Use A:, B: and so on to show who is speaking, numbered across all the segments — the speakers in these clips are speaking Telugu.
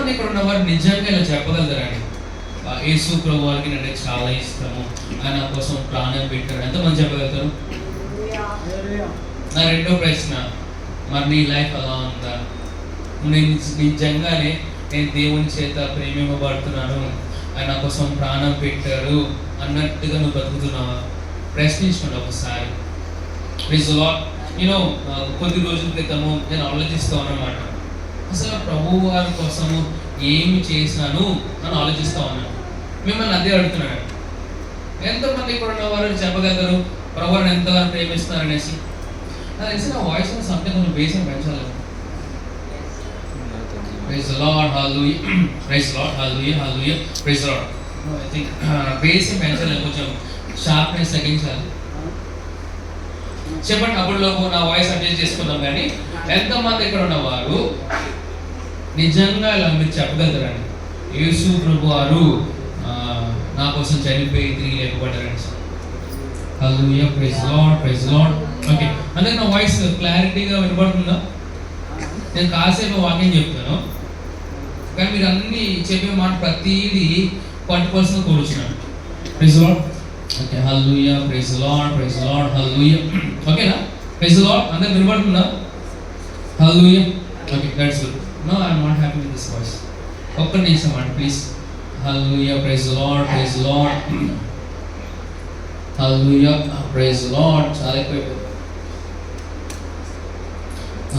A: ఎంతమంది ఇక్కడ ఉన్నవారు నిజంగా ఇలా చెప్పగలుగుతారండి, యేసు ప్రభు వారికి అంటే చాలా ఇష్టము, ఆయన కోసం ప్రాణం పెట్టారు? ఎంతమంది చెప్పగలుగుతారు? నా రెండో ప్రశ్న, మరి నీ లైఫ్ అలా ఉందా? నేను నిజంగానే నేను దేవుని చేత ప్రేమింపబడుతున్నాను, ఆయన కోసం ప్రాణం పెట్టారు అన్నట్టుగా నువ్వు బతుకుతున్నావా? ప్రశ్నించుకోండి ఒకసారి. Praise the lord. కొద్ది రోజుల క్రితము నేను ఆలోచిస్తూ అన్నమాట, అసలు ప్రభు వారి కోసము ఏమి చేశాను అని ఆలోచిస్తూ ఉన్నాను. మిమ్మల్ని అదే అడుగుతున్నాను, ఎంతమంది ఇక్కడ ఉన్న వారు చెప్పగలరు ప్రభువుని ఎంతగానో ప్రేమిస్తున్నారు అనేసి? నాకు తెలిసి నా వాయిస్ సంథింగ్ కొంచెం బేసిక్ పెంచాలి. Praise the lord, hallelujah, praise the lord, hallelujah, hallelujah, praise the lord. I think basic పెంచాలి, కొంచెం షార్ప్నెస్ తగ్గించాలి. చెప్పండి, అప్పటిలోపు నా వాయిస్ అడ్జస్ట్ చేసుకుందాం. కానీ ఎంతమంది ఇక్కడ ఉన్నవారు నిజంగా ఇలా మీరు చెప్పగలుగుతారండి, యేసు ప్రభు వారు నా కోసం చనిపోయి తిరిగి లేకపోతారని? Hallelujah, praise lord, praise Lord. Okay, అంటే నా వాయిస్ క్లారిటీగా వినపడుతుందా? నేను కాసేపు వాక్యం చెప్తాను, కానీ మీరు అన్ని చెప్పే మాట ప్రతిదీ పట్టుకోవాల్సిన కూర్చున్నాను. Praise Lord. Okay, hallelujah, praise lord, praise Lord, hallelujah. ఓకేనా? ప్రైజ్ లార్డ్ అందరూ వినపడుతుందా? Hallelujah. Okay, that's good. No I am not happy with this voice. ఒక్క నిమిషం అండి please. Hallelujah, praise lord, praise Lord, hallelujah, praise Lord. చాలా ఎక్కువ.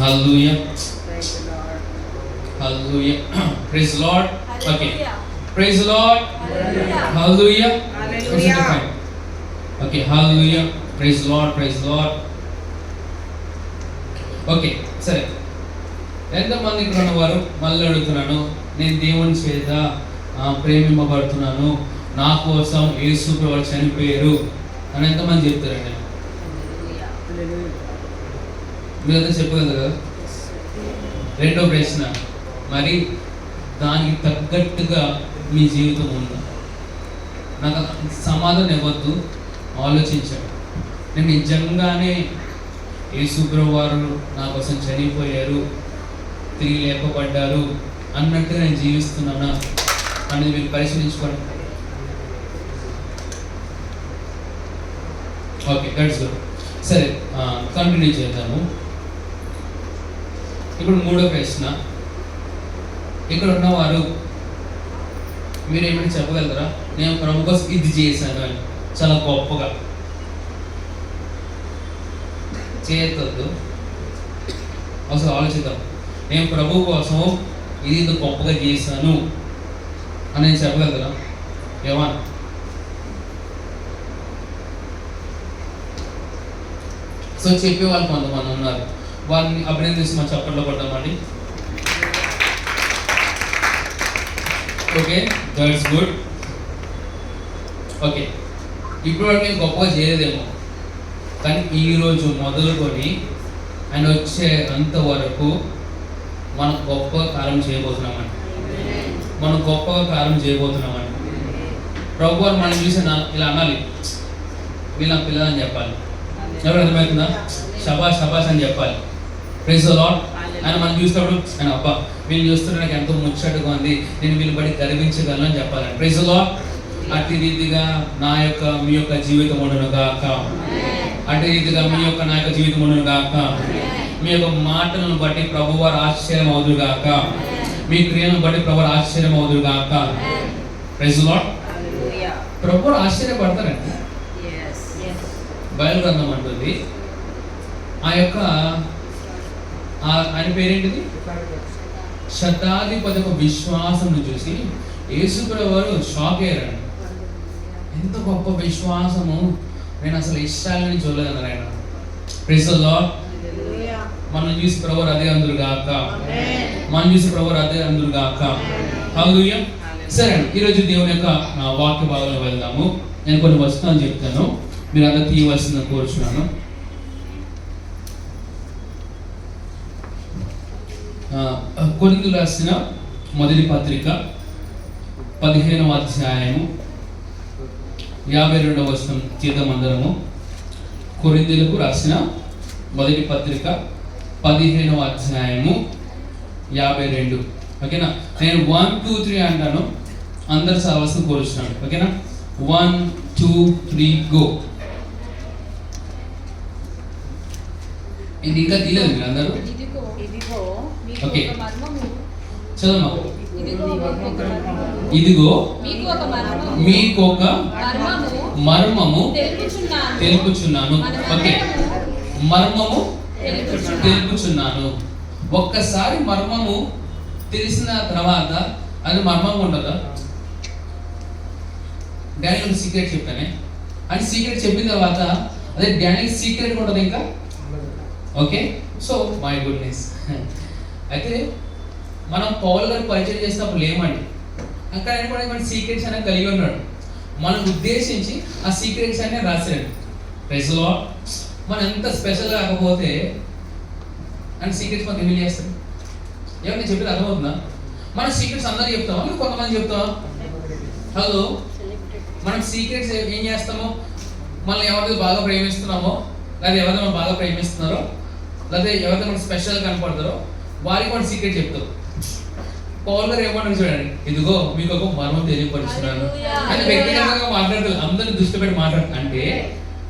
A: Hallelujah, hallelujah, praise Lord. Okay, praise Lord, hallelujah, okay, hallelujah, praise lord, praise Lord. Okay, సరే. ఎంతమంది ఇక్కడ ఉన్నవారు మళ్ళీ అడుగుతున్నాను, నేను దేవుని చేత ప్రేమింపబడుతున్నాను, నా కోసం యేసు ప్రభు చనిపోయారు అని ఎంతమంది చెప్తారండి? మీరంతా చెప్పగలరు కదా? రెండో ప్రశ్న, మరి దానికి తగ్గట్టుగా మీ జీవితం ఉందా? నాకు సమాధానం ఇవ్వద్దు, ఆలోచించాడు. నేను నిజంగానే యేసు ప్రభు వారు నా కోసం చనిపోయారు, తిరిగి లేపబడ్డారు అన్నట్టుగా నేను జీవిస్తున్నానా అనేది మీరు పరిశీలించుకోండి. Okay, that's good. సరే, కంటిన్యూ చేద్దాము. ఇప్పుడు మూడో ప్రశ్న, ఇక్కడ ఉన్నవారు మీరు ఏమైనా చెప్పగలరా? నేను ప్రభు కోసం ఇది చేశాను అని చాలా గొప్పగా. చేయొద్దు, అసలు ఆలోచిద్దాం. నేను ప్రభు కోసం ఇది గొప్పగా చేశాను అని నేను చెప్పగలరా? ఏమన్నా? సో చెప్పేవాళ్ళు కొంతమంది ఉన్నారు, వాళ్ళని అభినందించి మనం చప్పట్లో పడ్డామండి. Okay, that's good. ఓకే, ఇప్పటివరకు నేను గొప్పగా చేయలేదేమో, కానీ ఈరోజు మొదలుకొని ఆయన వచ్చే అంతవరకు మనం గొప్ప కార్యం చేయబోతున్నామండి. మనం గొప్పగా కార్యం చేయబోతున్నామండి. ప్రభు వారు మనం చూసి ఇలా అనాలి, వీళ్ళ పిల్లలని చెప్పాలి. ఎవరు అర్థమవుతుందా? షబాష్ షబాష్ అని చెప్పాలి. Praise the lord. ఆయన మనం చూసినప్పుడు ఆయన అబ్బా వీళ్ళు చూస్తుంటే నాకు ఎంతో ముచ్చటగా ఉంది, నేను వీళ్ళు బట్టి గర్వించగలను అని చెప్పాలి. Praise the lord. అట్టి రీతిగా మీ యొక్క జీవితం ఉండును గాక. అట్టి రీతిగా నా యొక్క జీవితం ఉండును గాక. మీ యొక్క మాటలను బట్టి ప్రభువారు ఆశ్చర్యం అవుదురు గాక. మీ క్రియలను బట్టి ప్రభువారు ఆశ్చర్యం అవుదురు గాక. Praise the lord. ప్రభువారు ఆశ్చర్యపడతారండి. బైబిల్ గ్రంథం అంటుంది, ఆయన పేరేంటిది? శతాధిపతి యొక్క విశ్వాసం చూసి యేసుప్రభువు వారు షాక్ అయ్యారండి. ఎంత గొప్ప విశ్వాసము, నేను అసలు ఇష్టాలని చూడలేదు ఆయన. Praise the lord. మనం చూసి ప్రభువారు అదే అందురు గాక. మనం చూసి ప్రభువారు అదే అందురు గాక. హల్లెలూయా. సరే అండి, ఈరోజు దేవుని యొక్క వాక్య భాగంలో వెళ్దాము. నేను కొన్ని వచనాలు చెప్తాను, మీరు అంతా తీయవలసిందని కోరుచున్నాను. కొరింథీయులకు రాసిన మొదటి పత్రిక 15వ అధ్యాయము 52వ వచనం తీద్దామందరము. కొరింథీయులకు రాసిన మొదటి పత్రిక 15వ అధ్యాయము 52. ఓకేనా? నేను 1 2 3 అంటాను, అందరు సావాసం కోరుస్తున్నాను. ఓకేనా? 1 2 3 గో. ఇది ఇంకా తీయలేదు మీరు అందరూ? ఓకే చదవమ్మా. ఇదిగో మీకు ఒక మర్మము తెలుపుచున్నాను. ఓకే, మర్మము తెలుపుచున్నాను. ఒక్కసారి మర్మము తెలిసిన తర్వాత అది మర్మంగా ఉంటుందా? డానియల్ సీక్రెట్ చెప్పానే, అని సీక్రెట్ చెప్పిన తర్వాత అదే డానియల్ సీక్రెట్ ఉంటుంది ఇంకా. Okay, so my goodness. అయితే మనం పౌలు గారు పరిచయం చేసినప్పుడు లేమండి, అక్కడ కూడా మన సీక్రెట్స్ అనేది కలిగి ఉన్నాడు. మనం ఉద్దేశించి ఆ సీక్రెట్స్ అనే రాశాడు. Praise the lord. మనం ఎంత స్పెషల్ కాకపోతే అండ్ సీక్రెట్స్ మనం రివీల్ చేస్తాడు. ఏమన్నా నేను చెప్పేది అర్థమవుతుందా? మన సీక్రెట్స్ అందరూ చెప్తామా, లేదా కొంతమంది చెప్తామా? హలో, మనం సీక్రెట్స్ ఏం చేస్తామో, మనం ఎవరితో బాగా ప్రేమిస్తున్నామో, లేదా ఎవరితో మనం బాగా ప్రేమిస్తున్నారో, లేదా ఎవరితో మనం స్పెషల్ కనపడతారో వారికి మనం సీక్రెట్ చెప్తాం. పౌలు గారు ఏమన్నారు చూడండి, ఇదిగో మీకు ఒక మర్మం తెలియపరుస్తున్నాను అని వ్యక్తిగతంగా మాట్లాడుతుంది. అందరిని దృష్టి పెట్టి మాట్లాడు అంటే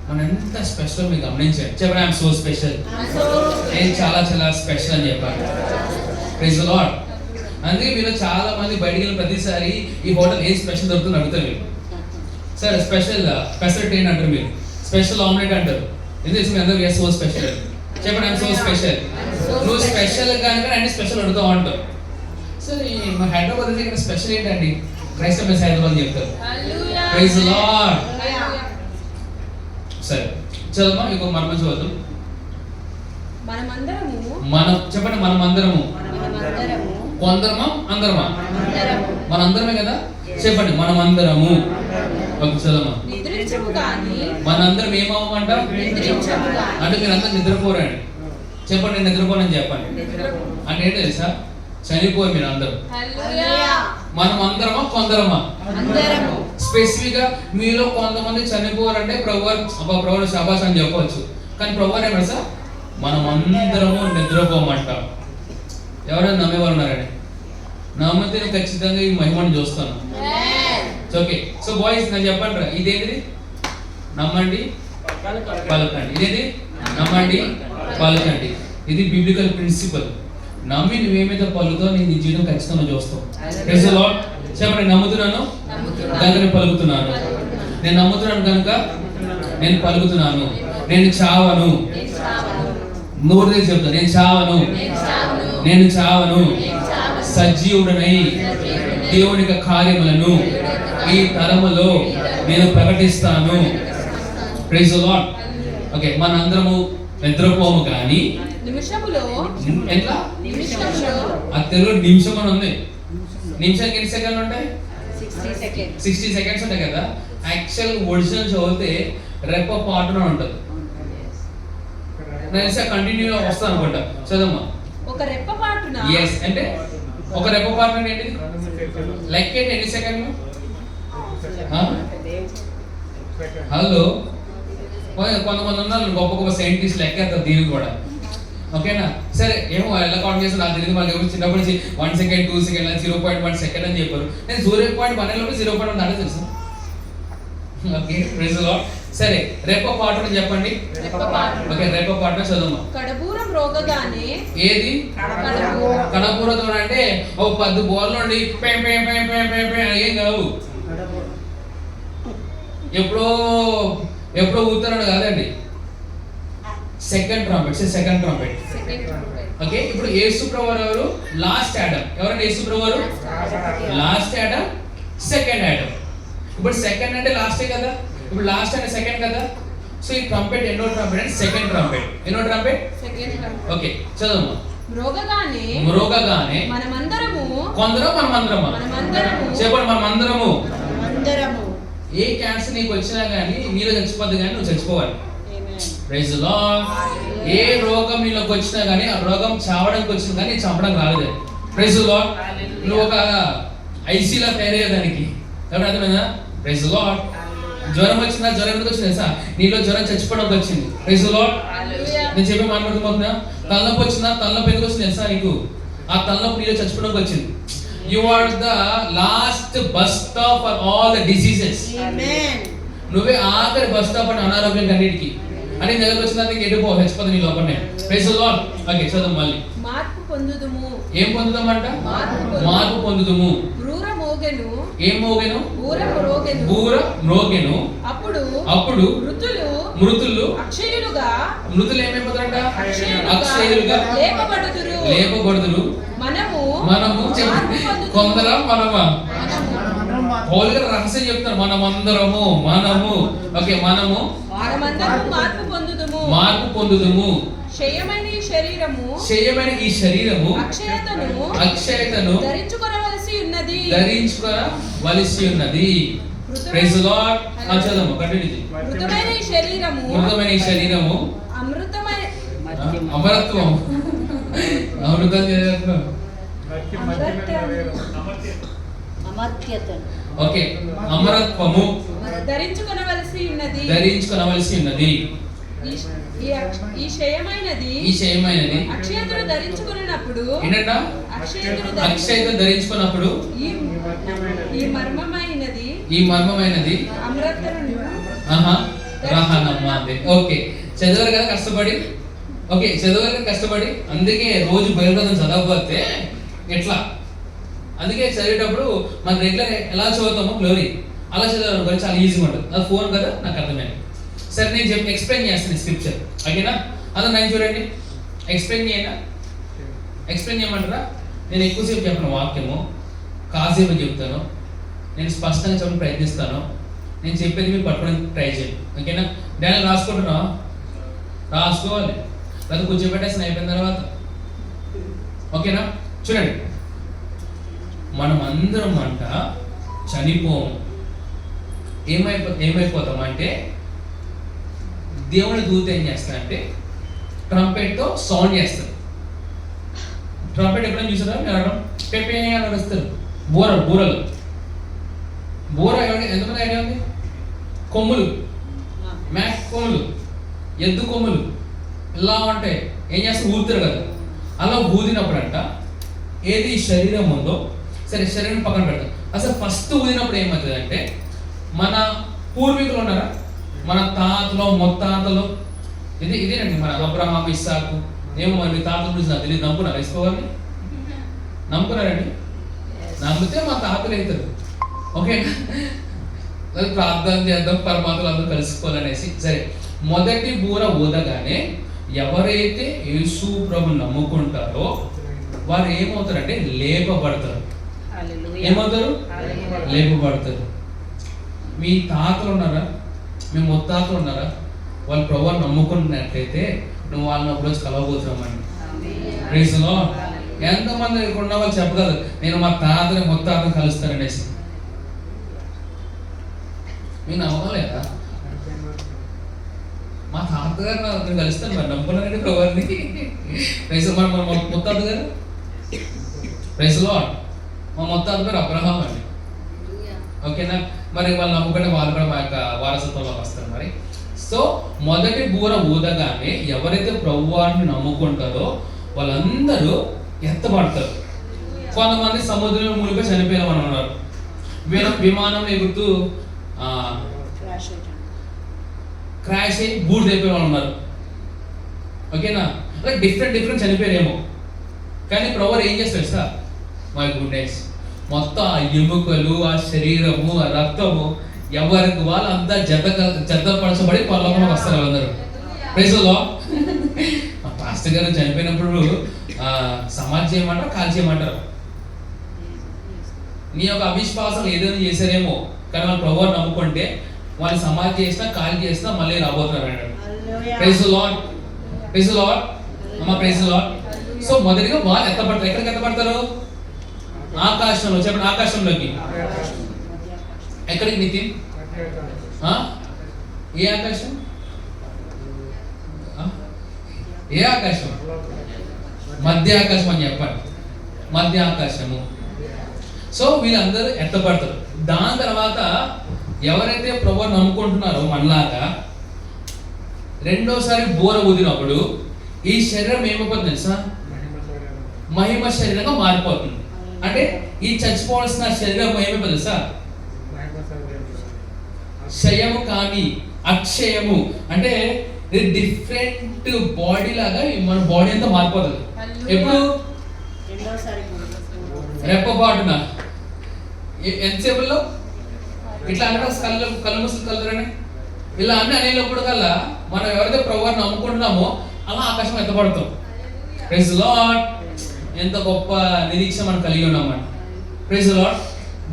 A: మనం ఎంత స్పెషల్ మీకు గమనించాడు. చెప్పండి, ఐఎమ్ సో స్పెషల్, నేను చాలా చాలా స్పెషల్ అని చెప్పాను. Praise the lord. అందుకే మీరు చాలా మంది బయటికి వెళ్ళిన ప్రతిసారి ఈ హోటల్ ఏం స్పెషల్ దొరుకుతుంది అడుగుతారు మీరు. సరే, స్పెషల్ ట్రైన్ అంటారు, మీరు స్పెషల్ ఆమ్లెట్ అంటారు. ఎందుకు మీ అందరూ సో స్పెషల్? చెప్పండి, ఐఎమ్ సో స్పెషల్. నువ్వు స్పెషల్ కనుక అన్ని స్పెషల్ అడుగుతావు అంటావు. సరే, మా హైదరాబాద్ అయితే ఇక్కడ స్పెషల్ ఏంటండి? క్రైస్తవ మెస్ హైదరాబాద్ చెప్తారు. Praise the lord. సరే చదువు, ఇంకో మర్మం చదువు. మనం చెప్పండి, మనమందరము. కొందరమా అందరమా? మనందరమే కదా. చెప్పండి, మనమందరము. ఒక చదవమా. మనందరం ఏమవ్వమంట అంటే మీరు అందరూ నిద్రపోరండి. చెప్పండి, నేను నిద్రపోనని చెప్పండి అంటే ఏంటి తెలుసా? చనిపోరు మీరు అందరూ. మనం అందరమా కొందరమా? స్పెసిఫిక్ గా మీలో కొంతమంది చనిపోరంటే ప్రభు శాబాష్ అని చెప్పవచ్చు. కానీ ప్రభు ఏమన్నా సార్, మనం అందరము నిద్రపోమంట. ఎవరైనా నమ్మేవారు ఉన్నారండి? నమ్మితే ఖచ్చితంగా ఈ మహిమను చూస్తాను. ఓకే, సో బాయ్స్ నేను చెప్పండి, ఇదేంటిది? నమ్మండి పలకండి. ఇదేంటి? నమ్మండి పలకండి. ఇది బిబ్లికల్ ప్రిన్సిపల్. నమ్మి నువ్వేమైతే పలుకుతావు నీ జీవితం ఖచ్చితంగా చూస్తావు. Praise the lord. చెప్పండి, నమ్ముతున్నాను కనుక నేను పలుకుతున్నాను. నేను నమ్ముతున్నాను కనుక నేను పలుకుతున్నాను. నేను చావను. నోరు తెరిచి చెప్తాను, నేను చావను, నేను చావను. సజీవుడనై దేవుని యొక్క కార్యములను ఈ తరములో నేను ప్రకటిస్తాను. Praise the lord. ఓకే, మనందరము నిద్రపోము కానీ ఎట్లా? ఆ తెలుగు నిమిషం అని ఉంది. నిమిషానికి ఎన్ని సెకండ్లు ఉంటాయి? 60 సెకండ్స్ ఉంటాయి కదా. యాక్చువల్ ఒరిజినల్ చదివితే రెప్ప పాటున ఉంటుంది. నేను కంటిన్యూ వస్తాను అనుకుంటా. చదమ్మా.
B: ఒక రెప్ప పాటున.
A: yes అంటే ఒక రెప్ప పాటున ఏంటిది? లెక్క ఏంటి? ఎన్ని సెకండ్లు? హలో, కొంతమంది ఉన్నారు గొప్ప గొప్ప సైంటిస్ట్ లెక్కేస్తారు దీనికి కూడా. ఓకేనా? సరే, ఏమో ఎలా కౌంట్ చేస్తారు నాకు తెలియదు. మాకు ఎవరు చిన్నప్పటి నుంచి 1 సెకండ్ 2 సెకండ్ 0.1 సెకండ్ అని చెప్పారు. నేను 0.1 0.1 అంటే తెలుసు. Okay, praise the lord. సరే, రెప్ప పాటున చెప్పండి. ఓకే, రెప్ప పాటున చదువు.
B: కడబూరం రోగగానే.
A: ఏది కడబూరం అంటే ఓ 10 బోర్లు నుండి ఏం కావు. ఎప్పుడో ఊతున్నాడు కాదండి. Second trumpet. ఓకే, ఇప్పుడు యేసు ప్రభువు ఎవరు? Last Adam. ఎవరండి యేసు ప్రభువు? Last Adam, second Adam. ఇప్పుడు సెకండ్ అంటే లాస్టే కదా, ఇప్పుడు లాస్ట్ అంటే సెకండ్ కదా. సో ఈ ట్రంపెట్ ఎన్నో ట్రంపెట్ అంటే సెకండ్ ట్రంపెట్. ఎన్నో ట్రంపెట్? ఓకే, చదవమ్మా. మ్రోగగానే
B: మనమందరము.
A: కొందరు మనమందరమా? చెప్పండి, మనమందరము. ఏ క్యాన్సర్ నీకు వచ్చినా కానీ నీలో చచ్చిపోద్ది, కానీ నువ్వు చచ్చిపోవాలి. Praise the lord. ఏ రోగం నీలోకి వచ్చినా కానీ ఆ రోగం చావడానికి వచ్చినా కానీ చంపడానికి రాలేదు. Praise the lord. నువ్వు ఒక ఐసీలా తయారయ్యేదానికి ఎవరు అర్థమైందా? Praise the lord. జ్వరం వచ్చిందా? జ్వరం ఎందుకు వచ్చింది సార్? నీలో జ్వరం చచ్చిపోవడానికి వచ్చింది. Praise the lord. నేను చెప్పే మాట్లాడుతున్నా. తలనొప్పి వచ్చిందా? తలనొప్పి ఎందుకు వచ్చింది సార్ నీకు? ఆ తలనొప్పి నీలో చచ్చిపోవడానికి వచ్చింది. You are the last bus stop for all the diseases. నువ్వే ఆఖరి బస్ స్టాప్ అని అనారోగ్యం అన్నిటికి అని దగ్గరకు వచ్చినందుకు ఎటుపో చచ్చిపోతుంది నీ లోపలనే. Praise the lord. ఓకే, చదువు మళ్ళీ.
B: మార్పు పొందుదుము.
A: ఏం పొందుదామంట? మార్పు పొందుదుము.
B: క్రూర మోగెను.
A: ఏం మోగెను?
B: బూర మ్రోగెను.
A: అప్పుడు మృతులు
B: అక్షయులుగా
A: ఏమైపోతారంట? అక్షయులుగా లేపబడుదురు. మనము కొందరా మనమా? పౌలు గారు రహస్యం చెప్తారు. మనము ఓకే, మనము మార్పు పొందుదుము. క్షయమైన ఈ శరీరము అక్షయతను ధరించుకొనవలసి ఉన్నది. Praise the Lord. చదవము, కంటిన్యూ చేయి. మృతమైన ఈ శరీరము అమరత్వం. ఓకే, అమరత్వము ధరించుకొనవలసి ఉన్నది. ఈ క్షయమైనది అక్షయతను ధరించుకున్నప్పుడు ఈ మర్మమైనది ఓకే, చదివారు కదా కష్టపడి. ఓకే, చదివారు కష్టపడి. అందుకే రోజు బైబిల్ చదవకపోతే ఎట్లా? అందుకే చదివేటప్పుడు మనం రెగ్యులర్ ఎలా చదువుతామో గ్లోరీ అలా చదవడం చాలా ఈజీగా ఉంటుంది. అది ఫోన్ కదా, నాకు అర్థమైంది. సరే, నేను ఎక్స్ప్లెయిన్ చేస్తాను స్క్రిప్చర్. ఓకేనా? అదే నేను చూడండి, ఎక్స్ప్లెయిన్ చేయమంటారా? నేను ఎక్కువసేపు చెప్పిన వాక్యము కాసేపు చెప్తాను. నేను స్పష్టంగా చెప్పడానికి ప్రయత్నిస్తాను. నేను చెప్పేది మీరు పట్టుకోవడానికి ట్రై చేయండి. ఓకేనా? దాన్ని రాసుకోవాలి. లేదా కూర్చోబెట్టేసిన అయిపోయిన తర్వాత. ఓకేనా? చూడండి, మనం అందరం అంట చనిపోము. ఏమైపోతామంటే దేవుని దూత ఏం చేస్తాడంటే ట్రంపెట్తో సౌండ్ చేస్తారు. ట్రంపెట్ ఎప్పుడైనా చూసారా? పెప్పే అని వస్తారు. బూరలు ఎంతమంది ఐడియా ఉంది? కొమ్ములు, మ్యాక్ కొమ్ములు, ఎద్దు కొమ్ములు ఇలా ఉంటాయి. ఏం చేస్తారు? ఊదుతారు కదా. అలా ఊదినప్పుడు అంట ఏది శరీరం ఉందో, సరే శరీరం పక్కన పెడతాం. అసలు ఫస్ట్ ఊదినప్పుడు ఏమవుతుంది అంటే, మన పూర్వీకులు ఉన్నారా, మన తాతలో ముత్తాతలు, ఇదేనండి మన అబ్రహాం, ఇస్సాకు, ఏమో మరి తాతల గురించి నాకు తెలియదు. నమ్ముకున్నారు? వేసుకోవాలి, నమ్ముకున్నారండి? నమ్మితే మా తాతలు అవుతారు. ఓకేనా? ప్రార్థన చేద్దాం, పరమాత్మలు అందరూ కలుసుకోవాలనేసి. సరే, మొదటి బూర ఊదగానే ఎవరైతే యేసు ప్రభుని నమ్ముకుంటారో వారు ఏమవుతారంటే లేపబడతారు. ఏమవుతారు? లేపబడతారు. మీ తాతలు ఉన్నారా? మీ ముత్తాతలు ఉన్నారా? వాళ్ళు ప్రభువుని నమ్ముకున్నట్లయితే నువ్వు వాళ్ళని ఒకరోజు కలవబోతున్నామని. Praise the lord. ఎంతమంది ఉన్న వాళ్ళు చెప్పగలరు, నేను మా తాతని ముత్తాతని కలుస్తాననేసి? మీరు నమ్మలేదా? మా తాతగారు నేను కలుస్తాను, మరి నమ్ముకున్నానండి ప్రభువుని. ప్రైజ్ మన ముత్తాత గారు. Praise the lord. మా ముత్తాత గారు అబ్రహాం అండి. ఓకేనా? మరి వాళ్ళు నమ్ముకుంటే వాళ్ళు కూడా మా యొక్క వారసత్వంలో వస్తారు. మరి సో మొదటి బూర ఊదగానే ఎవరైతే ప్రభువాన్ని నమ్ముకుంటారో వాళ్ళందరూ ఎత్తబడతారు. కొంతమంది సముద్రంలో మునిగిపోయి చనిపోయిన వాళ్ళు ఉన్నారు. విమానం ఎగురుతూ క్రాష్ అయ్యి బూడిదైపోయిన వాళ్ళు ఉన్నారు. ఓకేనా? అలా డిఫరెంట్ చనిపోయారేమో. కానీ ప్రభు ఏం చేస్తారు సార్? మై గుడ్నెస్, మొత్తం ఆ ఎముకలు, ఆ శరీరము, ఆ రక్తము ఎవరికి వాళ్ళు అంతా జతపరచబడి పరలోకంలోకి వస్తారు అందరూ. Praise the lord. మా పాస్టర్ గారు చనిపోయినప్పుడు సమాధి చేయమంటారు, కాల్ చేయమంటారు. నీ యొక్క అవిశ్వాసం ఏదైనా చేశారేమో, కానీ వాళ్ళు ప్రభువుని నమ్ముకుంటే వాళ్ళు సమాధి చేసినా కాల్ చేసినా మళ్ళీ రాబోతున్నారు అన్నాడు. Praise the lord. Praise the lord. అమ్మ ప్రైజ్ ది లార్డ్. సో మొదటిగా వాళ్ళు ఎత్తపడతారు. ఎక్కడికి ఎత్తపడతారు? ఆకాశంలో. చెప్పండి, ఆకాశంలోకి. ఎక్కడికి నితిన్? ఏ ఆకాశం? ఏ ఆకాశం? మధ్య ఆకాశం అని చెప్పండి. మధ్య ఆకాశము. సో వీళ్ళందరూ ఎత్తపడతారు. దాని తర్వాత ఎవరైతే ప్రభువుని నమ్ముకుంటున్నారో మనలాగా రెండోసారి బూర ఊదినప్పుడు ఈ శరీరం ఏమైపోతుంది తెలుసా? మహిమ శరీరంగా మారిపోతుంది. అంటే ఈ చచ్చిపోవాల్సిన శరీరం ఏమో తెలుసా? క్షయము కానీ అక్షయము, అంటే డిఫరెంట్ బాడీ లాగా మన బాడీ అంతా మారిపోతుంది. ఎప్పుడు? రెప్పపాటున. ఎంతసేపులో ఇట్లా అంటే కళ్ళు మూసులు కలుగురని ఇలా అన్ని అనేటప్పుడు కల్లా మనం ఎవరైతే ప్రభువారిని నమ్ముకుంటున్నామో అలా ఆకాశం ఎత్తపడతాం. Praise lord. ఎంత గొప్ప నిరీక్ష మనం కలిగి ఉన్నామంట. Praise lord.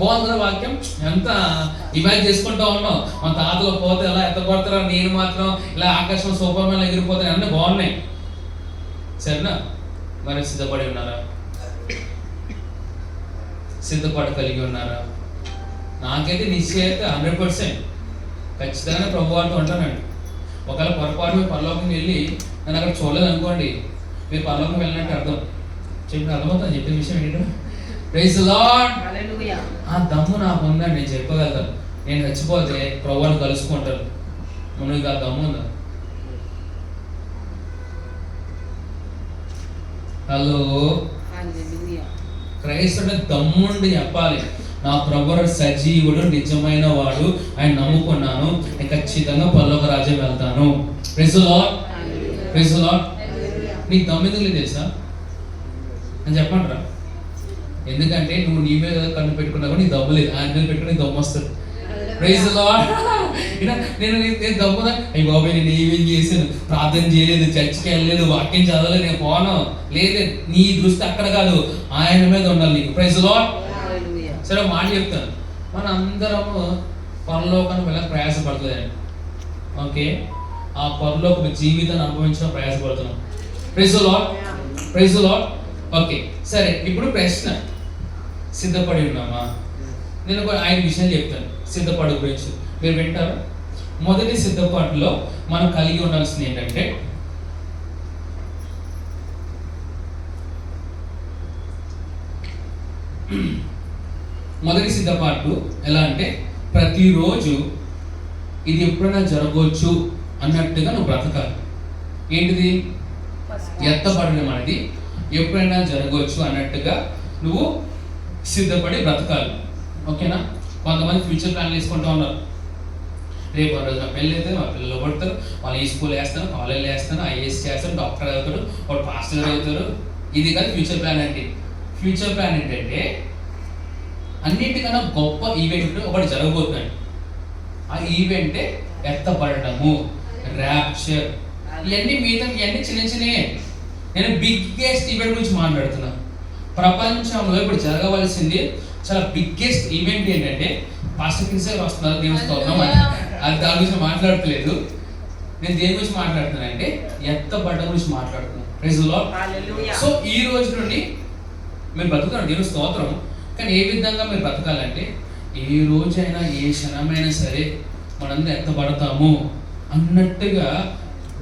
A: బాగుంది కదా వాక్యం? ఎంత ఇమాజిన్ చేసుకుంటా ఉన్నాం. మన తాతలు పోతే ఎలా ఎత్తపడతారో, నేను మాత్రం ఇలా ఆకాశం సూపర్మెన్ ఎగిరిపోతాయి, అన్నీ బాగున్నాయి. సరేనా? మరి సిద్ధపడి ఉన్నారా? సిద్ధపాటు కలిగి ఉన్నారా? నాకైతే నిశ్చయత 100% ఖచ్చితంగా ప్రభువారితో ఉంటానండి. ఒకవేళ పొరపాటు మీరు పరలోకం వెళ్ళి నేను అక్కడ చూడలేదు అనుకోండి, మీరు పరలోకం వెళ్ళినట్టు అర్థం. అర్థమవుతుంది చెప్పిన విషయం ఏంటంటే, ప్రైజ్ లార్డ్. ఆ దమ్ము నాకు ఉందండి, నేను చెప్పగలుగుతాను. నేను చచ్చిపోతే ప్రభువారిని కలుసుకుంటాను. మనకి ఆ దమ్ము ఉందా? హలో, క్రైస్తవుడు దమ్ముండి చెప్పాలి, నా ప్రభువు సజీవుడు, నిజమైన వాడు, ఆయన నమ్ముకున్నాను, నేను ఖచ్చితంగా పరలోక రాజ్యం వెళ్తాను. Praise lord. Praise lord. నీకు దమ్ము ఎందుకు లేదు తెలుసా అని చెప్పండి రా. ఎందుకంటే నువ్వు నీ మీద కన్ను పెట్టుకున్నావు, నీ దమ్ము లేదు. ఆయన మీద పెట్టుకుని దమ్ము వస్తుంది. Praise lord. నేను దమ్ముదా? అయ్యి బాబాయ్, నేను ఏమేం చేశాను, ప్రార్థన చేయలేదు, చర్చికి వెళ్ళలేదు, వాక్యం చదవలేదు, నేను పోను. లేదు, నీ దృష్టి అక్కడ కాదు, ఆయన మీద ఉండాలి నీకు. Praise lord. సరే, మాట చెప్తాను. మన అందరము పరలోకానికి వెళ్ళక ప్రయాసపడుతుందండి. ఓకే, ఆ పరలోక జీవితాన్ని అనుభవించడం ప్రయాసపడుతున్నాం. Praise lord. Praise Lord. Okay, సరే. ఇప్పుడు ప్రశ్న, సిద్ధపడి ఉన్నామా? నేను ఒక 5 విషయాలు చెప్తాను సిద్ధపాటు గురించి, మీరు వింటారా? మొదటి సిద్ధపాటులో మనం కలిగి ఉండాల్సింది ఏంటంటే, మొదటి సిద్ధపాటు ఎలా అంటే, ప్రతిరోజు ఇది ఎప్పుడైనా జరగవచ్చు అన్నట్టుగా నువ్వు బ్రతకాలి. ఏంటిది? ఎత్తపడడం అనేది ఎప్పుడైనా జరగవచ్చు అన్నట్టుగా నువ్వు సిద్ధపడి బ్రతకాలి. ఓకేనా? కొంతమంది ఫ్యూచర్ ప్లాన్లు వేసుకుంటూ ఉన్నారు. రేపు రోజు నా పెళ్ళి అయితే మా పిల్లలు పడతారు, వాళ్ళు ఈ స్కూల్ వేస్తాను, కాలేజీలో వేస్తాను, ఐఏఎస్ చేస్తాను, డాక్టర్ అవుతాడు, వాడు పాస్టర్ అవుతారు. ఇది కాదు ఫ్యూచర్ ప్లాన్ అంటే. ఫ్యూచర్ ప్లాన్ ఏంటంటే, అన్నిటికన్నా గొప్ప ఈవెంట్ ఒకటి జరగబోతుంది. ఆ ఈవెంటే ఎత్తపడటము, ర్యాప్చర్. ఇవన్నీ చిన్న చిన్నవి. నేను బిగ్గెస్ట్ ఈవెంట్ గురించి మాట్లాడుతున్నాను. ప్రపంచంలో ఇప్పుడు జరగవలసింది చాలా బిగ్గెస్ట్ ఈవెంట్ ఏంటంటే, పాస్టర్ కిన్సర్ వస్తున్నారు, దేవుని స్తోత్రం. అది దాని గురించి మాట్లాడట్లేదు. నేను దేని గురించి మాట్లాడుతున్నాను అంటే, ఎత్తపడడం గురించి మాట్లాడుతున్నాను. Praise lord. సో ఈ రోజు నుండి మీరు బ్రతుకుతారు, దేవుని స్తోత్రం. కానీ ఏ విధంగా మీరు బ్రతకాలంటే, ఏ రోజైనా ఏ క్షణమైనా సరే మనందరం ఎత్తపడతాము అన్నట్టుగా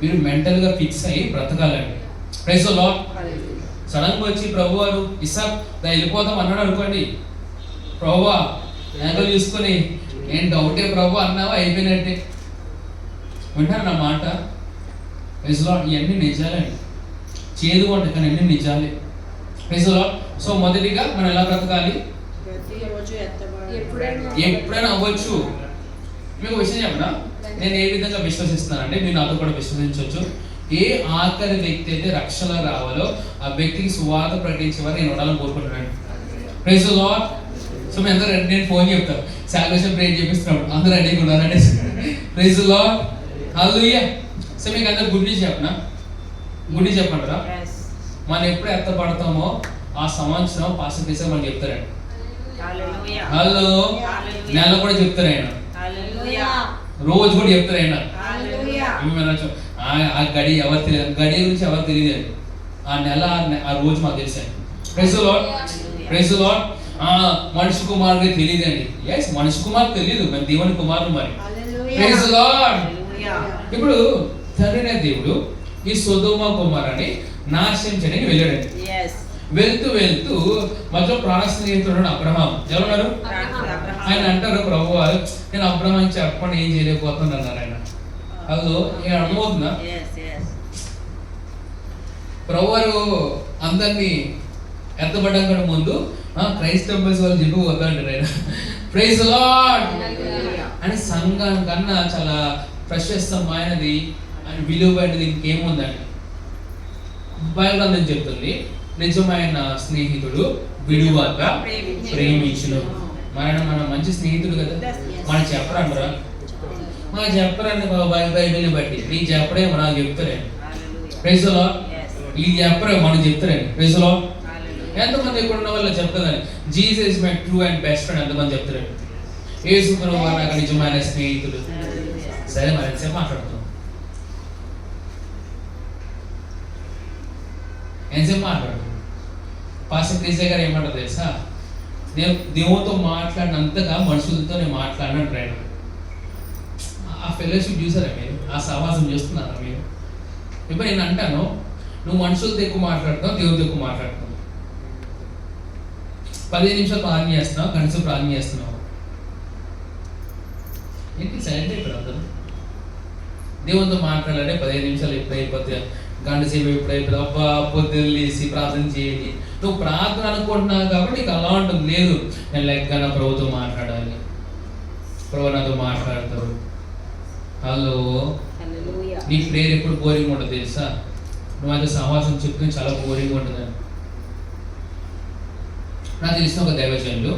A: మీరు మెంటల్గా ఫిక్స్ అయ్యి బ్రతకాలండి. Praise lord. సడన్గా వచ్చి ప్రభు వారు ఇసాక్ వెళ్ళిపోతాం అన్నాడు అనుకోండి, ప్రభువా యాంగల్ చూసుకొని ఏం డౌటే ప్రభు అన్నావా, అయిపోయినట్టే. వింటారు నా మాట? Praise lord. ఇవన్నీ నిజాలండి, చేదు ఉంటాయి కానీ అన్ని నిజాలే. Praise lord. సో మొదటిగా మనం ఎలా బ్రతకాలి? ఎప్పుడైనా అవ్వచ్చు. మీకు విషయం చెప్పనా, నేను ఏ విధంగా విశ్వసిస్తానంటే, మీరు నాతో కూడా విశ్వసించవచ్చు. ఏ ఆఖరి వ్యక్తి అయితే రక్షణ రావాలో ఆ వ్యక్తికి సువార్త ప్రకటించేవారు నేను ఉండాలని కోరుకుంటున్నాను. Praise lord. సో మీ అందరూ నేను ఫోన్ చెప్తాను, సాల్వేషన్ ప్రేయర్ చేపిస్తున్నాడు, అందరూ రెడీగా ఉన్నారంటే. Praise Lord. హల్లెలూయా. సో మీకు అందరు గుడ్ న్యూస్ చెప్పనా? గుడ్ న్యూస్ చెప్పంటారా? మనం ఎప్పుడు ఎత్తపడతామో ఆ సంవత్సరం పాస్టర్ చేసే మనం చెప్తారండి. హలో, నెల కూడా చెప్తారు ఆయన, రోజు కూడా చెప్తారు ఆయన. ఆ గడి ఎవరు తెలియదు, గడి గురించి ఎవరు తెలియదు. ఆ నెల ఆ రోజు మాకు తెలిసాను. Praise lord. Praise Lord. మనిషి కుమారుడు తెలియదండి. ఎస్, మనిషి కుమారుడు తెలియదు, మేము దేవుని కుమారుడు మరి. Praise lord. ఇప్పుడు తండ్రినే దేవుడు ఈ సొదొమ గొమొర్రాని నాశనం చేయడానికి వెళ్ళాడండి. వెళ్తూ వెళ్తూ మధ్యలో ప్రాణ స్నేహితుడు అబ్రహాం ఎవరున్నారు? ఆయన అంటారు, ప్రభు నేను అబ్రహాం చెప్పండి ఏం చేయలేకపోతున్నాను అన్నారు ఆయన. అదో ఏం అర్థమవుతుందా? ప్రభు వారు అందరినీ ఎత్తబడ్డం కంటే ముందు క్రైస్ట్ టెంపుల్స్ వాళ్ళు చెప్పి వద్దంటారు ఆయన. ప్రైజ్ ది లార్డ్ అని సంఘం కన్నా చాలా ప్రశస్తమైనది అని విలువైనది ఇంకేముందండి. బైబిల్ గ్రంథం చెప్తుంది, నిజమైన స్నేహితుడు విడువక ప్రేమించును. మన మంచి స్నేహితుడు కదా, మనకు చెప్పరంటారా? మనకు చెప్పరండి బైబిల్ని బట్టి. నీకు చెప్పడేమో నాకు చెప్తారండి. Praise the lord. ఇది చెప్పరే మనకు చెప్తారండి. Praise the lord. ఎంతమంది ఇక్కడ ఉన్న వాళ్ళు చెప్తారని Jesus is my true and best friend ఎంతమంది చెప్తారండి. యేసు ప్రభువు నాకు నిజమైన స్నేహితుడు. సరే మరి ఎంతసేపు మాట్లాడుతున్నాం, ఎంతసేపు మాట్లాడుతున్నాం. పాస్టర్ క్రిస్టియా గారు ఏమంటారు తెలుసా, నేను దేవునితో మాట్లాడినంతగా మనుషులతో నేను మాట్లాడినట్టు ఆయన. ఆ ఫెలోషిప్ చూసారా మీరు? ఆ సహవాసం చూస్తున్నారా మీరు? ఇప్పుడు నేను అంటాను, నువ్వు మనుషులతో ఎక్కువ మాట్లాడుతున్నావు, దేవుడితో ఎక్కువ మాట్లాడుతున్నావు. 15 నిమిషాలు ప్రార్థన చేస్తున్నావు, గంట ప్రార్థన చేస్తున్నావు. ఏంటి సైలెంట్ అయిపోయాడు అందరూ? దేవునితో మాట్లాడాలంటే 15 నిమిషాలు ఎప్పుడు అయిపోతే, గంట సేపు ఎప్పుడు అయిపోతుంది, అబ్బా పొద్దున్న లేసి ప్రార్థన చేయాలి. నువ్వు ప్రార్థన అనుకుంటున్నావు కాబట్టి నీకు అలా ఉంటుంది. లేదు, నేను లెక్కన ప్రభుతో మాట్లాడాలి, ప్రభు నాతో మాట్లాడతారు. హలో, నీ ప్రేయర్ ఎప్పుడు బోరింగ్ ఉంటుంది తెలుసా? నువ్వు అయితే సహవాసం చెప్తే చాలా బోరింగ్ ఉంటుందని. నాకు తెలిసిన ఒక దైవజనులు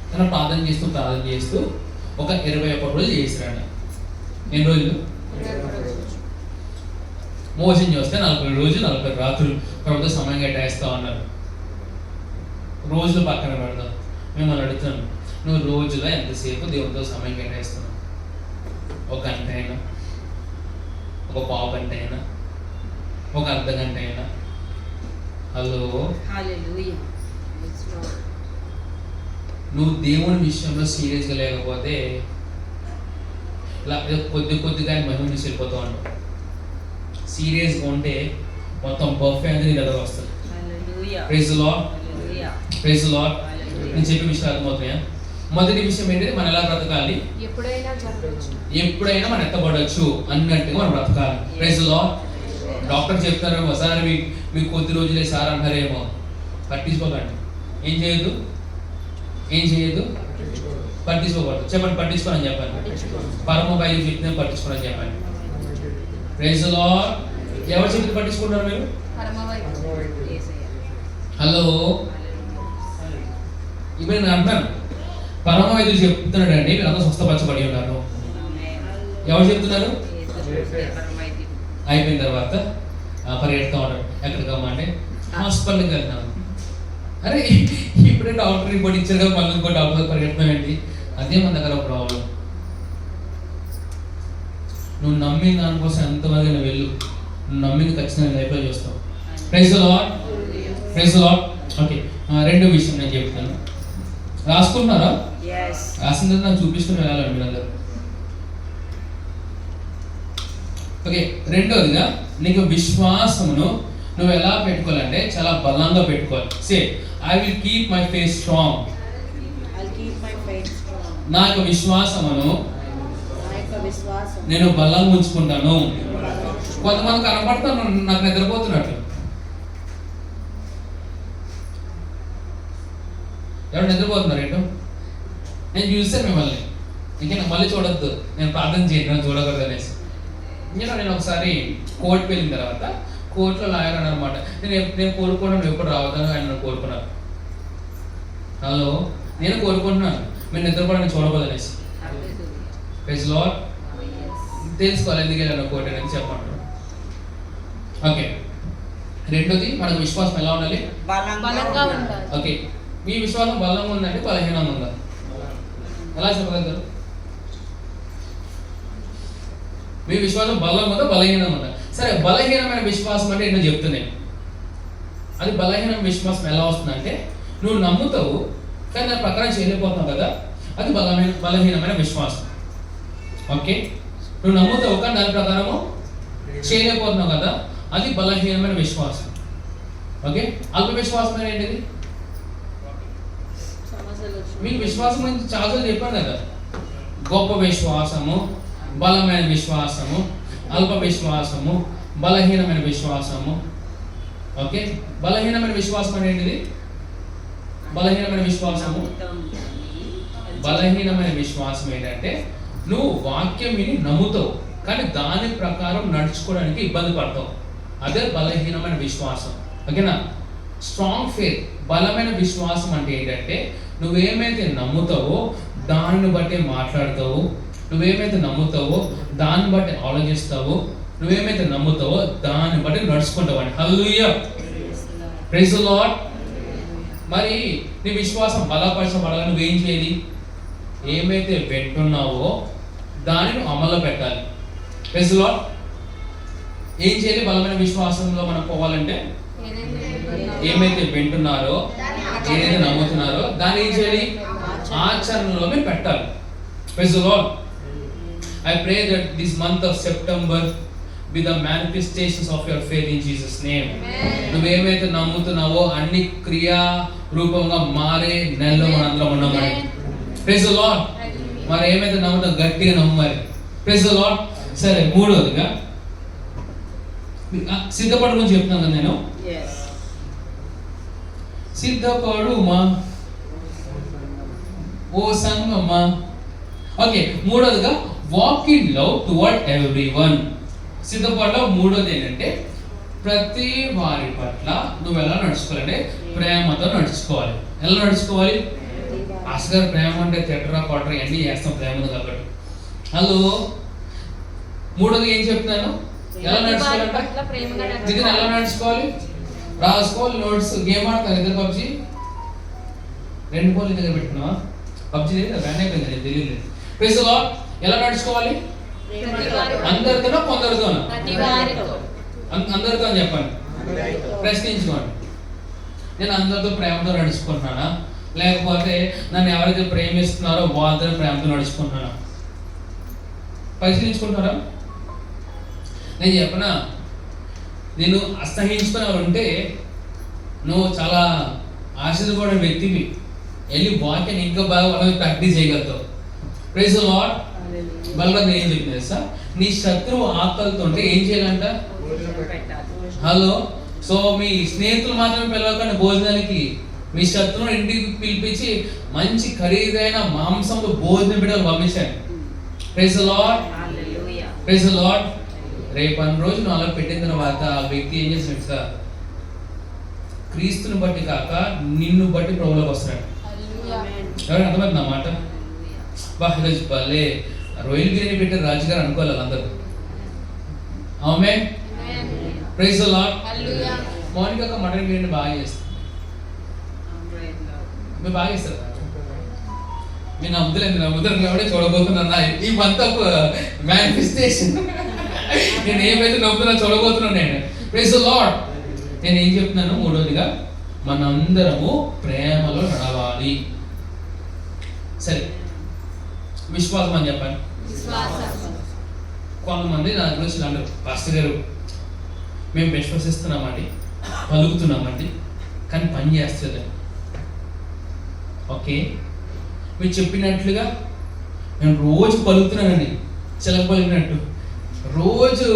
A: తను ప్రార్థన చేస్తూ ఒక 21 రోజులు చేసిరాడు. ఎన్ని రోజులు? మోసం చేస్తే 40 రోజులు 40 రాత్రులు ప్రభుత్వ సమయం కేటాయిస్తా ఉన్నారు. రోజులు పక్కన పెడదాం. మిమ్మల్ని అడుగుతాను, నువ్వు రోజులో ఎంతసేపు దేవునితో సమయం కేటాయిస్తున్నావు? ఒక గంట అయినా, ఒక పావు గంట అయినా, ఒక అర్ధ గంట అయినా? హలో, నువ్వు దేవుని విషయంలో సీరియస్గా లేకపోతే ఇలా కొద్దిగా మహిమ నుంచి వెళ్ళిపోతూ ఉంటావు. సీరియస్గా ఉంటే మొత్తం బఫే అనేది నీ దగ్గర వస్తుంది. Praise the lord. Praise the lord. నేను చెప్పే విషయాలు అర్థమవుతున్నాయా? మొదటి విషయం ఏంటంటే మనం ఎలా బ్రతకాలి, ఎప్పుడైనా మనం ఎత్తబడవచ్చు అన్నట్టుగా మనం బ్రతకాలి. Praise the lord. డాక్టర్ చెప్తారేమో, ఒకసారి మీకు కొద్ది రోజులే సార్ అంటారేమో, పట్టించుకోకండి. ఏం చేయొద్దు పట్టించుకోకూడదు. చెప్పండి, పట్టించుకోనని చెప్పండి. పరమ బయలు చెప్పిన పట్టించుకోనని చెప్పండి. Praise the lord. ఎవరు చెప్తే పట్టించుకుంటారు మీరు? హలో, ఇప్పుడు నేను అంటున్నాను, పరమ వైద్యులు చెప్తున్నాడు అండి, మీరు అందరూ స్వస్థపరచబడి ఉన్నారు. ఎవరు చెప్తున్నారు? అయిపోయిన తర్వాత పరిగెడుతూ ఉంటాడు. ఎక్కడికి అంటే హాస్పిటల్కి వెళ్తాను. అరే ఇప్పుడే డాక్టర్ రిపోర్ట్ ఇచ్చారు కదా, మళ్ళీ ఇంకో డాక్టర్ పరిగెడుతున్నామండి. అదే మన దగ్గర ప్రాబ్లం. నువ్వు నమ్మిన దానికోసం ఎంతవరకు నువ్వు వెళ్ళు, నువ్వు నమ్మింది ఖచ్చితంగా లైఫ్లో చూస్తావు. Praise the lord. Praise the lord. Okay, రెండో విషయం నేను చెప్తాను. రాసుకుంటున్నారా? రాసిన తర్వాత నాకు చూపిస్తూ వెళ్ళాలి మీరందరూ. ఓకే, రెండోదిగా నీకు విశ్వాసమును నువ్వు ఎలా పెట్టుకోవాలంటే చాలా బలంగా పెట్టుకోవాలి. Say, I will keep my face strong. నా యొక్క విశ్వాసమును నేను బలంగా ఉంచుకుంటాను. కొంతమంది కనపడతాను నాకు నిద్రపోతున్నట్టు. ఎవరు నిద్రపోతున్నారు ఏంటో? నేను చూస్తాను మిమ్మల్ని, ఇంకా నాకు మళ్ళీ చూడొద్దు, నేను ప్రార్థన చేయను, చూడకూడదు అనేసి. ఇంకా నేను ఒకసారి కోర్టుకు వెళ్ళిన తర్వాత కోర్టులో లాయర్ అన్నారు అనమాట, నేను కోరుకున్నాను ఎప్పుడు రావద్దని ఆయన కోరుకున్నారు. హలో, నేను కోరుకుంటున్నాను మీరు నిద్రపోవడానికి చూడకూడదనేసి. Praise the lord. తెలుసుకోవాలి ఎందుకు వెళ్ళాను కోర్టు అనేది చెప్పండి. ఓకే, రెండోది మనకు విశ్వాసం ఎలా ఉండాలి?
B: బలంగా ఉండాలి.
A: ఓకే, మీ విశ్వాసం బలంగా ఉందంటే బలహీనంగా ఉందా? ఎలా చెప్పగలుగుతారు? మీ విశ్వాసం బలంగా ఉందా బలహీనంగా ఉందా? సరే, బలహీనమైన విశ్వాసం అంటే నేను చెప్తున్నాను. అది బలహీనమైన విశ్వాసం ఎలా వస్తుందంటే, నువ్వు నమ్ముతావు కానీ దాని ప్రకారం చేయలేకపోతున్నావు కదా, అది బలహీనమైన విశ్వాసం. ఓకే, నువ్వు నమ్ముతావు కానీ దాని ప్రకారము చేయలేకపోతున్నావు కదా, అది బలహీనమైన విశ్వాసం. ఓకే, అల్ప విశ్వాసం ఏంటిది? మీకు విశ్వాసం గురించి చాలాసార్లు చెప్పాను కదా, గొప్ప విశ్వాసము, బలమైన విశ్వాసము, అల్ప విశ్వాసము, బలహీనమైన విశ్వాసము. ఓకే, బలహీనమైన విశ్వాసం అనేది బలహీనమైన విశ్వాసము. బలహీనమైన విశ్వాసం ఏంటంటే నువ్వు వాక్యం విని నమ్ముతావు కానీ దాని ప్రకారం నడుచుకోవడానికి ఇబ్బంది పడతావు. అదే బలహీనమైన విశ్వాసం. ఓకేనా? స్ట్రాంగ్ ఫెయిత్, బలమైన విశ్వాసం అంటే ఏంటంటే నువ్వేమైతే నమ్ముతావో దానిని బట్టి మాట్లాడతావు, నువ్వేమైతే నమ్ముతావో దాన్ని బట్టి ఆలోచిస్తావు, నువ్వేమైతే నమ్ముతావో దాన్ని బట్టి నడుచుకుంటావు అని. హల్లెలూయా, ప్రైజ్ ది లార్డ్. మరి నీ విశ్వాసం బలపరచబడాలని నువ్వేం చేయాలి? ఏమైతే వింటున్నావో దానిని అమల్లో పెట్టాలి. Praise the lord. ఏం చేయాలి? బలమైన విశ్వాసంలో మనం పోవాలంటే ఏమైతే వింటున్నారో, ఏదైతే నమ్ముతున్నారో దాన్ని ఏం చేయాలి? ఆచరణలో మీరు పెట్టాలి. Praise the lord. I pray that this month of September be the manifestations of your faith in Jesus name. నువ్వేమైతే నమ్ముతున్నావో అన్ని క్రియా రూపంగా మారే నెలలో మనందరం ఉన్నామని. Praise the lord. మరి ఏమైతే నమ్ముతాం గట్టిగా నమ్మాలి. Praise the lord. సరే, మూడోదిగా సిద్ధపడు గురించి చెప్తున్నాను కదా నేను. సిద్ధపడుమా ఓ సంగమా. ఓకే, మూడోదిగా walk in love toward everyone. సిద్ధపడలో మూడోది ఏంటంటే ప్రతి వారి పట్ల నువ్వు ఎలా నడుచుకోవాలంటే ప్రేమతో నడుచుకోవాలి. ఎలా నడుచుకోవాలి? అసలు ప్రేమ అంటే తిట్టరా కొట్టరా అన్నీ చేస్తాం ప్రేమతో కాబట్టి. హలో, మూడోది ఏం చెప్తున్నాను? ఎలా నడుచుకోవాలంటే ఇది ఎలా నడుచుకోవాలి? రాసుకోవాలి నోట్స్. గేమ్ ఆడతారు ఇద్దరు పబ్జి. 2 కోళ్ళు దగ్గర పెట్టుకున్నావా? పబ్జి లేదు, బ్యాన్ అయిపోయింది, తెలియలేదు. Praise the lord. ఎలా నడుచుకోవాలి? అందరితోనా కొందరితోనా? అందరితో అని చెప్పండి. ప్రశ్నించుకోండి. నేను అందరితో ప్రేమతో నడుచుకుంటున్నానా, లేకపోతే నన్ను ఎవరైతే ప్రేమిస్తున్నారో వాళ్ళతో ప్రేమతో నడుచుకుంటున్నానా? పరిశీలించుకుంటున్నారా? నేను చెప్పనా, నేను అసహించుకుని ఉంటే నువ్వు చాలా ఆశీర్వపడిన వ్యక్తివి, వెళ్ళి వాక్యాన్ని ఇంకా బాగా వాళ్ళని ప్రాక్టీస్ చేయగలుగుతావు. Praise the Lord. బలరాజ్ ఏం చెప్పింది సార్? నీ శత్రువు ఆకలితో ఉంటే ఏం చేయాలంట? హలో, సో మీ స్నేహితులు మాత్రమే పిలవకండి భోజనానికి. మీ శత్రువుని ఇంటికి పిలిపించి మంచి ఖరీదైన మాంసంతో భోజనం పెట్టాలి, పంపించండి. Praise the lord. Praise the lord. రేపు 2 రోజులు అలా పెట్టిన తర్వాత ఆ వ్యక్తి ఏం చేస్తున్నాడు సార్? క్రీస్తుని బట్టి కాక నిన్ను బట్టి ప్రభువులోకి వస్తున్నాడు. ఎవరైనా అర్థమవుతుంది అన్నమాట? ఈరోజు భలే రొయ్యల బిర్యానీ పెట్టారు రాజుగారు అనుకోవాలి అందరూ. Amen. Praise the Lord. Mounika ఒక మటన్ బిర్యానీ బాగా చేస్తుంది. మీరు బాగా చేస్తారు. నేను నమ్ముతలేదు, నమ్ముతారు చూడబోతున్నా ఈ మంత్ ఆఫ్ మేనిఫెస్టేషన్. నేను ఏమైతే నమ్ముతున్నా చూడబోతున్నాను నేను. Praise the lord. నేను ఏం చెప్తున్నాను? మూడోదిగా మనందరము ప్రేమలో నడవాలి. సరే, విశ్వాసం అని చెప్పండి. కొంతమంది నా గురించి అంటారు, పాస్టర్ గారు మేము విశ్వసిస్తున్నామండి, పలుకుతున్నామండి, కానీ పని చేస్తుంది. ఓకే, మీరు చెప్పినట్లుగా నేను రోజు పలుకుతున్నానండి, చిలక పలికినట్టు రోజు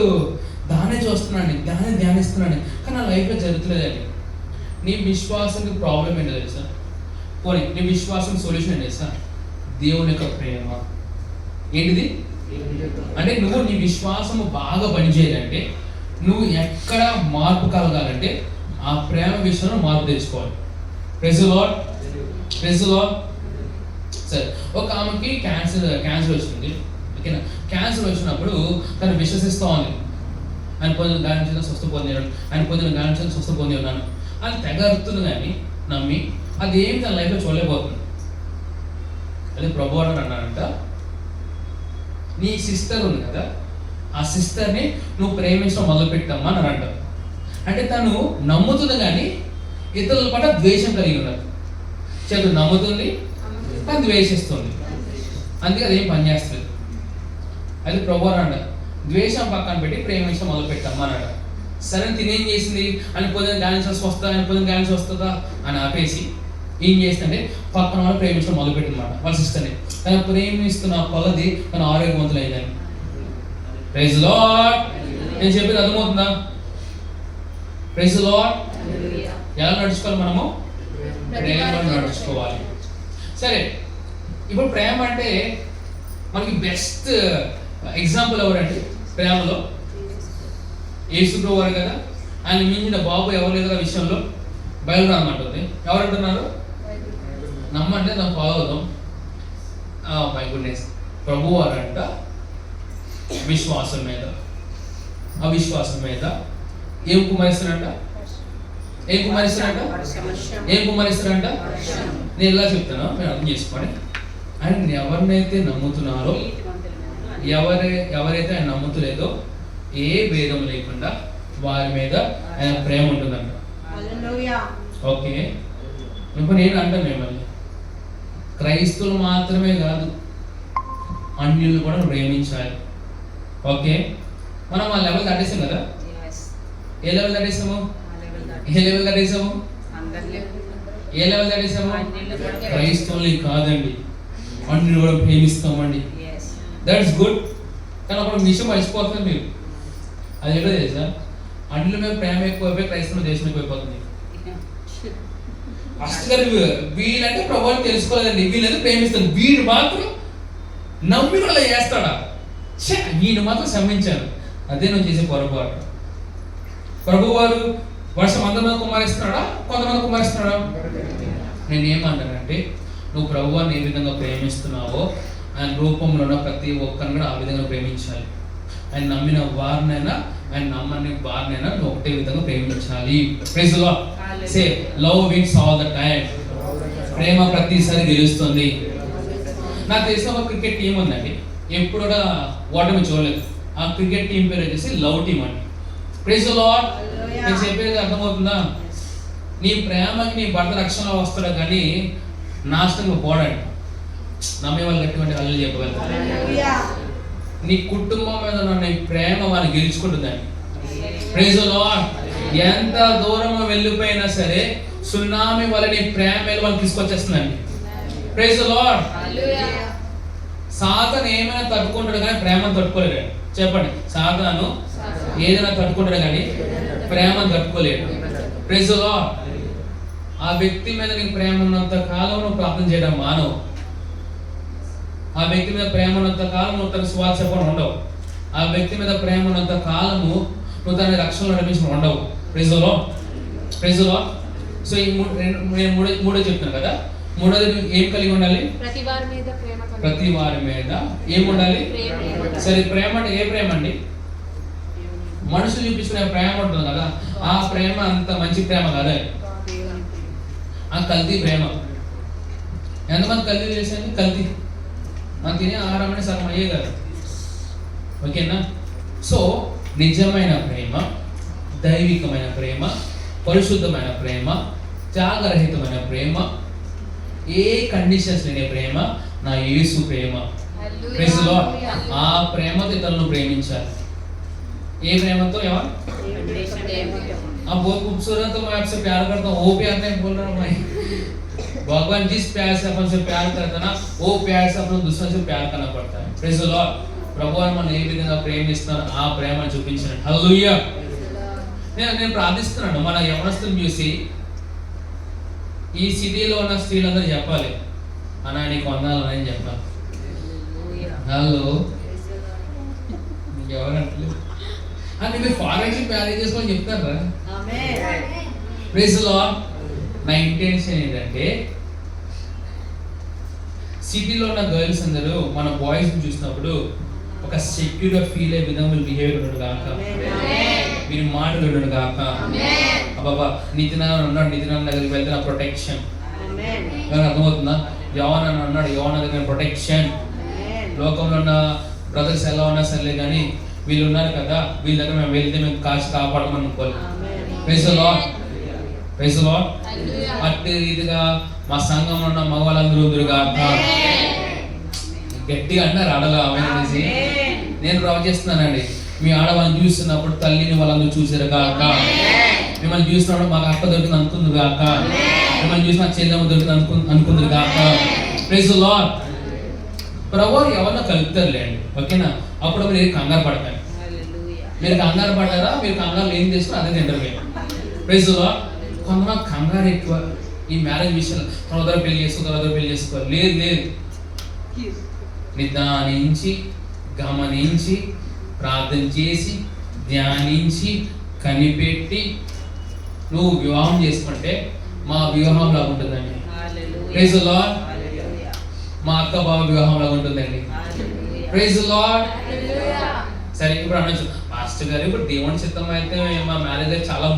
A: దాన్ని చూస్తున్నాను, దాన్ని ధ్యానిస్తున్నాను, కానీ నా లైఫ్లో జరుగుతులేదండి. నీ విశ్వాసానికి ప్రాబ్లం ఏంటో తెలుసా? పోనీ నీ విశ్వాసం సొల్యూషన్ ఏంటి తెలుసా? దేవుని యొక్క ప్రేమ. ఏంటిది అంటే నువ్వు నీ విశ్వాసము బాగా పనిచేయాలంటే, నువ్వు ఎక్కడ మార్పు కలగాలంటే ఆ ప్రేమ విషయంలో మార్పు తెచ్చుకోవాలి. Praise the lord. Praise the lord. సరే, ఒక ఆమెకి క్యాన్సర్ వచ్చింది. ఓకేనా? క్యాన్సర్ వచ్చినప్పుడు తను విశ్వసిస్తూ ఉంది, ఆయన పొందిన గాలి నుంచి స్వస్థ పొందాడు, ఆయన పొందిన గాలి నుంచి స్వస్థ పొంది ఉన్నాను అని తెగ అరుతుంది. కానీ నమ్మి అది ఏమి తన లైఫ్లో చూడలేకపోతుంది. అది ప్రభు అన్నాడంట, నీ సిస్టర్ ఉంది కదా, ఆ సిస్టర్ని నువ్వు ప్రేమించడం మొదలుపెట్టమ్మా అని అంట. అంటే తను నమ్ముతుంది కానీ ఇతరుల పట్ల ద్వేషం కలిగి ఉన్నది. చెడు నమ్ముతుంది కానీ ద్వేషిస్తుంది, అందుకే అదేం పనిచేస్తుంది. అది ప్రభు అంట, ద్వేషం పక్కన పెట్టి ప్రేమించడం మొదలుపెట్టమ్మా అన్నాడు. సరే, తినేం చేసింది? అని పొందిన క్యాన్సర్స్ వస్తా, అని పొందిన క్యాన్సర్ వస్తుందా అని ఆపేసి ఏం చేస్తుందంటే పక్కన వాళ్ళు ప్రేమించడం మొదలుపెట్టిందన్నమాట వాళ్ళ సిస్టర్ని. తను ప్రేమిస్తున్న కొలది తన ఆరోగ్యవంతులైందని. Praise the lord. నేను చెప్పేది అర్థమవుతుందా? Praise the lord. ఎలా నడుచుకోవాలి మనము? ప్రేమలో నడుచుకోవాలి. సరే, ఇప్పుడు ప్రేమ అంటే మనకి బెస్ట్ ఎగ్జాంపుల్ ఎవరంటే ప్రేమలో యేసు ప్రభు వారు కదా. ఆయన మించిన బాబు ఎవరు లేదు ఆ విషయంలో బైబిల్ రామంటుంది. ఎవరంటున్నారు? నమ్మంటే నాకు ఫాలో అవుదాం. మై గుడ్నెస్, ప్రభు వారంట విశ్వాసం మీద, అవిశ్వాసం మీద ఏం కుమరిస్తారంట? ఏం కుమరిస్తారంట? ఏం కుమరిస్తారంట? నేను ఇలా చెప్తాను, మీరు అర్థం చేసుకోండి. ఆయన ఎవరినైతే నమ్ముతున్నారో, ఎవరైతే ఆయన నమ్ముతలేదో ఏ భేదం లేకుండా వారి మీద ఆయన ప్రేమ ఉంటుందంట. ఓకే, ఇప్పుడు నేను అంటాను మిమ్మల్ని, క్రైస్తవులు మాత్రమే కాదు, అన్యులు కూడా ప్రేమించాలి. ఓకే, మనం ఆ లెవెల్ దాటేసాం కదా. ఏ లెవెల్ దాటేసాము? ఏ లెవెల్ దాటేసాము? ఏ లెవెల్ దాటేసాము? క్రైస్తవుల్ని కాదండి, అన్యులు కూడా ప్రేమిస్తామండి. That's good. కానీ అప్పుడు విషయం మర్చిపోతుంది మీరు. అది ఏంటో తెలుసా? అన్యుల మీద ప్రేమ ఎక్కువైపోయి క్రైస్తవ దేశం ఎక్కువైపోతుంది. అసలు వీళ్ళంటే ప్రభువుని తెలుసుకోలేదండి, వీళ్ళంటే ప్రేమిస్తారు, వీడు మాత్రం నమ్మి కూడా చేస్తాడా? వీడు మాత్రం క్షమించాను. అదే నువ్వు చేసే పొరపాటు. ప్రభు వారు వర్షం అందరిమంది కుమారిస్తున్నాడా, కొంతమంది కుమారిస్తున్నాడా? నేనేమంటానంటే, నువ్వు ప్రభువాన్ని ఏ విధంగా ప్రేమిస్తున్నావో ఆయన రూపంలో ఉన్న ప్రతి ఒక్కరిని కూడా ఆ విధంగా ప్రేమించాలి. ఆయన నమ్మిన వారినైనా, ఆయన నమ్మని వారినైనా నువ్వు ఒకటే విధంగా ప్రేమించాలి. Praise the Lord. Say love wins all the time. ప్రేమ ప్రతిసారి గెలుస్తుంది. నాకు తెలిసిన ఒక క్రికెట్ టీం ఉందండి, ఎప్పుడు కూడా ఓటమి చూడలేదు. ఆ క్రికెట్ టీం పేరు వచ్చేసి లవ్ టీమ్ అండి. Praise the lord. నేను చెప్పేది అర్థమవుతుందా? నీ ప్రేమకి నీ భర్త రక్షణ వస్తాడు కానీ నాశనంగా పోడండి. నమ్మే వాళ్ళు గట్టివంటి వాళ్ళు చెప్పగలుగుతారు. నీ కుటుంబం మీద ఉన్న నీ ప్రేమ వాళ్ళు గెలుచుకుంటుందండి. Praise the lord. ఎంత దూరం వెళ్ళిపోయినా సరే సునామీ వల్ల నీ ప్రేమ వాళ్ళు తీసుకొచ్చేస్తుందండి. Praise the lord. సాతాను ఏమైనా తట్టుకుంటాడు కానీ ప్రేమను తట్టుకోలేడు. చెప్పండి, సాతాను ఏదైనా తట్టుకుంటాడు కానీ ప్రేమను తట్టుకోలేడు. Praise the Lord. ఆ వ్యక్తి మీద నీకు ప్రేమ ఉన్నంత కాలం నువ్వు ప్రార్థన చేయడం మానవు. ఆ వ్యక్తి మీద ప్రేమ ఉన్నంత కాలం నువ్వు తన స్వార్థ చెప్పడం ఉండవు. ఆ వ్యక్తి మీద ప్రేమ ఉన్నంత కాలము నువ్వు తన రక్షణలో నడిపించడం ఉండవు. Praise the lord. Praise the lord. So ఈ మూడో చెప్తున్నాను కదా. మూడోది ఏం కలిగి ఉండాలి? ప్రతి వారి మీద ఏం ఉండాలి? సరే, ప్రేమ అంటే ఏ ప్రేమ అండి? మనుషులు చూపించుకునే ప్రేమ ఉంటుంది కదా, ఆ ప్రేమ అంత మంచి ప్రేమ కాదు. ఆ కల్తీ ప్రేమ. ఎంతమంది కల్తీ చేసేది? కల్తీ. మనం తినే ఆహారం అనేది సగం అయ్యే కదా. ఓకేనా? సో నిజమైన ప్రేమ, దైవికమైన ప్రేమ, పరిశుద్ధమైన ప్రేమ, త్యాగరహితమైన ప్రేమ, ఏ కండిషన్స్ లేని ప్రేమ నా యేసు ప్రేమ. Praise the Lord. ఆ ప్రేమతో ఇతరులను ప్రేమించాలి. ఏ ప్రేమతో? ఎవరు? आप बहुत खूबसूरत हो, मैं आपसे प्यार करता हूँ, वो प्यार नहीं बोल रहा हूँ मैं। भगवान जिस प्यार से अपन से प्यार करता ना, वो प्यार से अपन दूसरों से प्यार करना पड़ता है. Praise the Lord. ప్రభువారు మనం ఏ విధంగా ప్రేమిస్తున్నారు ఆ ప్రేమను చూపించండి. హల్లెలూయా. నేను ప్రార్థిస్తున్నాను, మన యవనస్తులను చూసి ఈ సిటీలో ఉన్న స్త్రీలందరూ చెప్పాలి, అన్నా నీకు వందనాలు అని చెప్పాలి. హలో, ఎవరంటలేదు అని మీరు ఫారెన్ మ్యారేజ్ చేసుకొని చెప్తారా? Praise the lord. నా ఇంటెన్షన్ ఏంటంటే, సిటీలో ఉన్న గర్ల్స్ అందరూ మన బాయ్స్ చూసినప్పుడు ఒక సెక్యూర్గా ఫీల్ అయ్యే విధంగా మీరు బిహేవియర్ ఉండడు కాక, మీరు మాటలు ఉండడు కాక. అబ్బాబా నితినాన్న ఉన్నాడు, నితినాన్న దగ్గరికి వెళ్తే నా ప్రొటెక్షన్. అర్థమవుతుందా? యోహాన్ అన్నాడు, యోహాన్ దగ్గర ప్రొటెక్షన్. లోకంలో ఉన్న బ్రదర్స్ ఎలా ఉన్నా సరే కానీ వీళ్ళు ఉన్నారు కదా, వీళ్ళ దగ్గర మేము వెళ్తే మేము కాచి కాపాడమని అనుకోవాలి. Praise the lord. Praise the lord. అట్టి రీతిగా మా సంఘంలో ఉన్న మగవాళ్ళందరూ ఉందిరుగా. గట్టిగా అన్నారు ఆడలో ఆమె. నేను ప్రవచిస్తున్నానండి, మీ ఆడవాళ్ళని చూస్తున్నప్పుడు తల్లిని వాళ్ళందరూ చూసారు కాక, మిమ్మల్ని చూసినప్పుడు మాకు అక్క దొరికింది అనుకుంది కాక, మిమ్మల్ని చూసిన చెల్లెమ్మ దొరికింది అనుకుంది కాక. Praise the lord. ప్రభువు ఎవరినో కలుపుతారులేండి, ఓకేనా? అప్పుడు మీరు కంగారు పడతారు. మీరు కంగారు పడ్డారా? మీరు కంగారు ఏం చేసుకుని అదే తింటారు మీరు. Praise the lord. కొంతమంది కంగారు ఎక్కువ, ఈ మ్యారేజ్ విషయంలో తర్వాత పెళ్లి చేసుకో లేదు లేదు. నిదానించి గమనించి ప్రార్థన చేసి ధ్యానించి కనిపెట్టి నువ్వు వివాహం చేసుకుంటే మా వివాహం లాగా ఉంటుందండి. Praise the lord. మా అక్క బావ వివాహం లాగా ఉంటుందండి. Praise the lord. సరే ఇప్పుడు అనొచ్చు, పాస్టర్ గారు ఇప్పుడు దేవుని చిత్తం అయితే మా మ్యారేజ్ చాలా